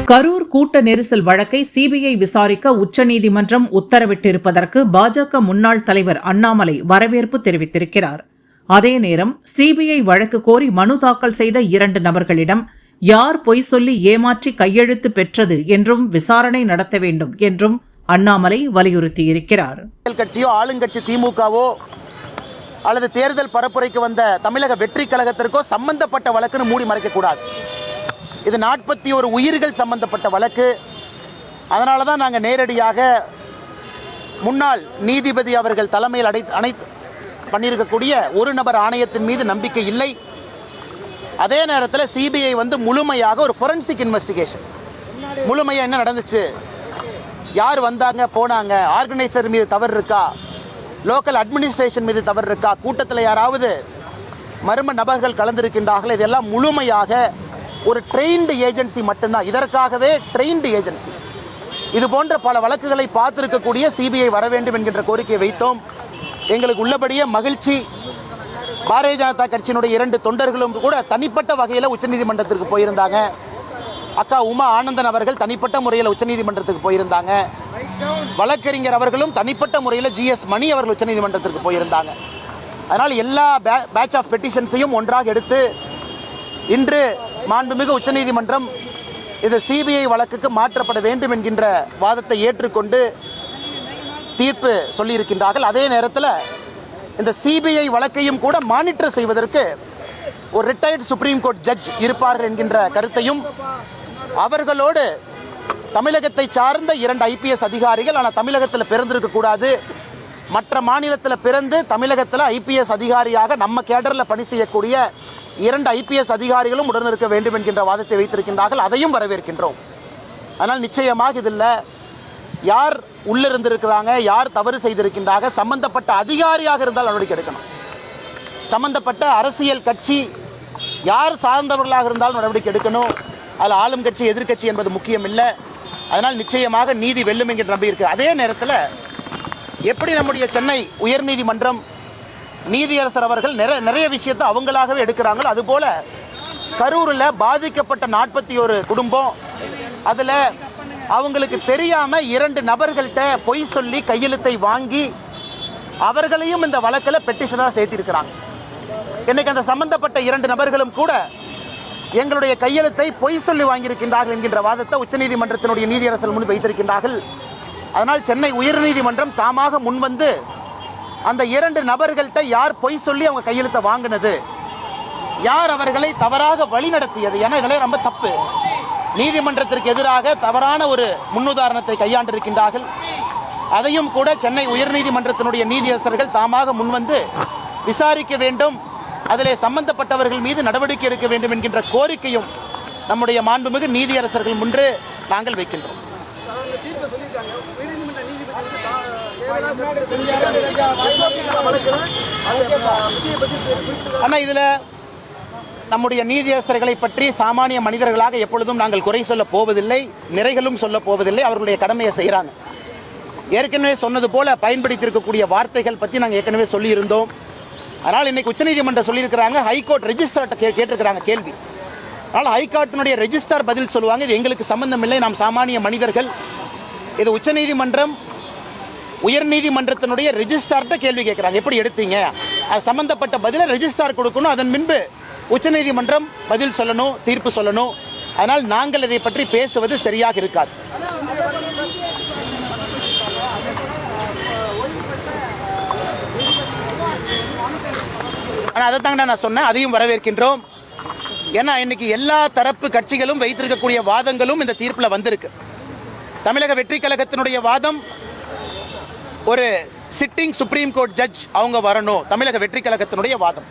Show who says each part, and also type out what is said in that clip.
Speaker 1: கரூர் கூட்ட நெரிசல் வழக்கை சிபிஐ விசாரிக்க உச்சநீதிமன்றம் உத்தரவிட்டிருப்பதற்கு பாஜக முன்னாள் தலைவர் அண்ணாமலை வரவேற்பு தெரிவித்திருக்கிறார். அதே நேரம் சிபிஐ வழக்கு கோரி மனு தாக்கல் செய்த 2 நபர்களிடம் யார் பொய் சொல்லி ஏமாற்றி கையெழுத்து பெற்றது என்றும் விசாரணை நடத்த வேண்டும் என்றும் அண்ணாமலை வலியுறுத்தியிருக்கிறார்.
Speaker 2: கட்சியோ ஆளுங்கட்சி திமுகவோ அல்லது தேர்தல் பரப்புரைக்கு வந்த தமிழக வெற்றி கழகத்திற்கோ சம்பந்தப்பட்ட வழக்குன்னு மூடி மறைக்கக்கூடாது. இது 41 உயிர்கள் சம்பந்தப்பட்ட வழக்கு. அதனால தான் நாங்கள் நேரடியாக முன்னாள் நீதிபதி அவர்கள் தலைமையில் பண்ணியிருக்கக்கூடிய ஒரு நபர் ஆணையத்தின் மீது நம்பிக்கை இல்லை. அதே நேரத்தில் சிபிஐ முழுமையாக ஒரு ஃபொரன்சிக் இன்வெஸ்டிகேஷன், முழுமையாக என்ன நடந்துச்சு, யார் வந்தாங்க போனாங்க, ஆர்கனைசர் மீது தவறு இருக்கா, லோக்கல் அட்மினிஸ்ட்ரேஷன் மீது தவறு இருக்கா, கூட்டத்தில் யாராவது மர்ம நபர்கள் கலந்திருக்கின்றார்கள், இதெல்லாம் முழுமையாக ஒரு ட்ரெயின்டு ஏஜென்சி மட்டும்தான், இதற்காகவே ட்ரெயின்டு ஏஜென்சி. இது போன்ற பல வழக்குகளை பார்த்திருக்கக்கூடிய சிபிஐ வர வேண்டும் என்கின்ற கோரிக்கையை வைத்தோம். எங்களுக்கு உள்ளபடியே மகிழ்ச்சி. பாரதிய ஜனதா கட்சியினுடைய 2 தொண்டர்களும் கூட தனிப்பட்ட வகையில் உச்சநீதிமன்றத்திற்கு போயிருந்தாங்க. அக்கா உமா ஆனந்தன் அவர்கள் தனிப்பட்ட முறையில் உச்சநீதிமன்றத்துக்கு போயிருந்தாங்க. வழக்கறிஞர் அவர்களும் தனிப்பட்ட முறையில் GS மணி அவர்கள் உச்சநீதிமன்றத்திற்கு போயிருந்தாங்க. அதனால் எல்லா பேட்ச் ஆஃப் பெட்டிஷன்ஸையும் ஒன்றாக எடுத்து இன்று மாண்புமிகு உச்சநீதிமன்றம் இது சிபிஐ வழக்குக்கு மாற்றப்பட வேண்டும் என்கின்ற வாதத்தை ஏற்றுக்கொண்டு தீர்ப்பு சொல்லியிருக்கின்றார்கள். அதே நேரத்தில் இந்த சிபிஐ வழக்கையும் கூட மானிட்டர் செய்வதற்கு ஒரு ரிட்டையர்டு சுப்ரீம் கோர்ட் ஜட்ஜ் இருப்பார்கள் என்கின்ற கருத்தையும், அவர்களோடு தமிழகத்தை சார்ந்த 2 IPS அதிகாரிகள், ஆனால் தமிழகத்தில் பிறந்திருக்கக்கூடாது, மற்ற மாநிலத்தில் பிறந்து தமிழகத்தில் IPS அதிகாரியாக நம்ம கேடரில் பணி செய்யக்கூடிய 2 IPS அதிகாரிகளும் உடன் இருக்க வேண்டும் என்கின்ற வாதத்தை வைத்திருக்கின்றார்கள். அதையும் வரவேற்கின்றோம். ஆனால் நிச்சயமாக இதில் யார் உள்ளிருந்திருக்கிறாங்க, யார் தவறு செய்திருக்கின்றாங்க, சம்பந்தப்பட்ட அதிகாரியாக இருந்தால் நடவடிக்கை எடுக்கணும். சம்பந்தப்பட்ட அரசியல் கட்சி யார் சார்ந்தவர்களாக இருந்தாலும் நடவடிக்கை எடுக்கணும். அதில் ஆளும் கட்சி எதிர்கட்சி என்பது முக்கியம் இல்லை. அதனால் நிச்சயமாக நீதி வெல்லும் என்கின்ற நம்பி இருக்குது. அதே நேரத்தில் எப்படி நம்முடைய சென்னை உயர்நீதிமன்றம் நீதியரசர் அவர்கள் நிறைய விஷயத்தை அவங்களாகவே எடுக்கிறாங்களோ, அதுபோல் கரூரில் பாதிக்கப்பட்ட 41 குடும்பம், அதில் அவங்களுக்கு தெரியாமல் 2 நபர்கள்ட்ட பொய் சொல்லி கையெழுத்தை வாங்கி அவர்களையும் இந்த வழக்கில் பெட்டிஷனாக சேர்த்திருக்கிறாங்க. இன்னைக்கு அந்த சம்பந்தப்பட்ட 2 நபர்களும் கூட எங்களுடைய கையெழுத்தை பொய் சொல்லி வாங்கியிருக்கின்றார்கள் என்கின்ற வாதத்தை உச்சநீதிமன்றத்தினுடைய நீதியரசர் முன் வைத்திருக்கின்றார்கள். அதனால் சென்னை உயர்நீதிமன்றம் தாமாக முன்வந்து அந்த 2 நபர்கள்ட்ட யார் பொய் சொல்லி அவங்க கையெழுத்தை வாங்கினது, யார் அவர்களை தவறாக வழி நடத்தியது, ஏன்னா இதெல்லாம் ரொம்ப தப்பு, நீதிமன்றத்திற்கு எதிராக தவறான ஒரு முன்னுதாரணத்தை கையாண்டிருக்கின்றார்கள். அதையும் கூட சென்னை உயர்நீதிமன்றத்தினுடைய நீதியரசர்கள் தாமாக முன்வந்து விசாரிக்க வேண்டும், அதிலே சம்பந்தப்பட்டவர்கள் மீது நடவடிக்கை எடுக்க வேண்டும் என்கின்ற கோரிக்கையும் நம்முடைய மாண்புமிகு நீதியரசர்கள் முன்பு நாங்கள் வைக்கின்றோம். ஆனால் இதில் நம்முடைய நீதியரசர்களை பற்றி சாமானிய மனிதர்களாக எப்பொழுதும் நாங்கள் குறை சொல்ல போவதில்லை, நிறைகளும் சொல்ல போவதில்லை. அவர்களுடைய கடமையை செய்கிறாங்க. ஏற்கனவே சொன்னது போல பயன்படுத்தியிருக்கக்கூடிய வார்த்தைகள் பற்றி நாங்கள் ஏற்கனவே சொல்லியிருந்தோம். அதனால் இன்றைக்கி உச்சநீதிமன்றம் சொல்லியிருக்கிறாங்க, ஹைகோர்ட் ரெஜிஸ்ட்ரார்ட்ட கேட்டிருக்கிறாங்க கேள்வி. அதனால் ஹைகோர்ட்டினுடைய ரெஜிஸ்ட்ரார் பதில் சொல்லுவாங்க, இது எங்களுக்கு சம்பந்தம் இல்லை, நாம் சாமானிய மனிதர்கள். இது உச்சநீதிமன்றம் உயர்நீதிமன்றத்தினுடைய ரெஜிஸ்ட்ரார்ட்ட கேள்வி கேட்குறாங்க, எப்படி எடுத்தீங்க, அது சம்பந்தப்பட்ட பதிலை ரெஜிஸ்ட்ரார் கொடுக்கணும், அதன் பின்பு உச்சநீதிமன்றம் பதில் சொல்லணும், தீர்ப்பு சொல்லணும். அதனால் நாங்கள் இதை பற்றி பேசுவது சரியாக இருக்காது. ஆனால் அதை தாங்க நான் சொன்னேன், அதையும் வரவேற்கின்றோம். ஏன்னா இன்னைக்கு எல்லா தரப்பு கட்சிகளும் வைத்திருக்கக்கூடிய வாதங்களும் இந்த தீர்ப்பில் வந்திருக்கு. தமிழக வெற்றி கழகத்தினுடைய வாதம், ஒரு சிட்டிங் சுப்ரீம் கோர்ட் ஜட்ஜ் அவங்க வரணும், தமிழக வெற்றி கழகத்தினுடைய வாதம்.